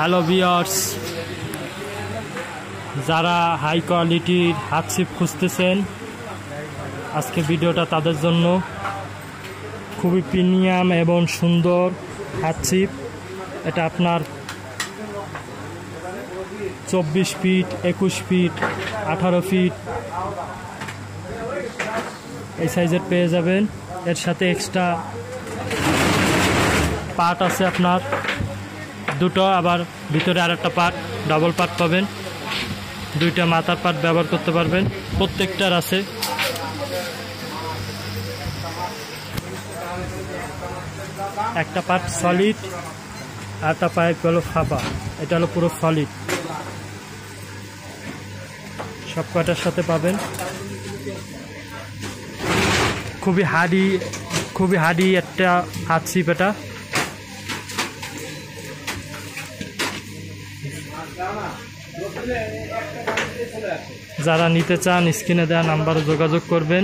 Hello viewers, যারা high কোয়ালিটির হাত ছিপ খুঁজতেছেন আজকে ভিডিওটা তাদের জন্য। খুবই প্রিমিয়াম এবং সুন্দর হাত ছিপ। এটা আপনার 24 ফিট, 21 ফিট, 18 ফিট এই সাইজের পেয়ে যাবেন। এর সাথে এক্সট্রা পার্ট আছে আপনার দুটো, আবার ভিতরে আরেকটা পার্ট, ডাবল পার্ট পাবেন। দুইটা মাথার পার্ট ব্যবহার করতে পারবেন, প্রত্যেকটার আছে। একটা পার্ট সলিড, আরেকটা পাইপ হলো ফাঁপা। এটা হলো পুরো সলিড, সব কয়টার সাথে পাবেন। খুবই হার্ডি একটা হাত ছিপ এটা। যারা নিতে চান স্ক্রিনে দেওয়া নাম্বারে যোগাযোগ করবেন।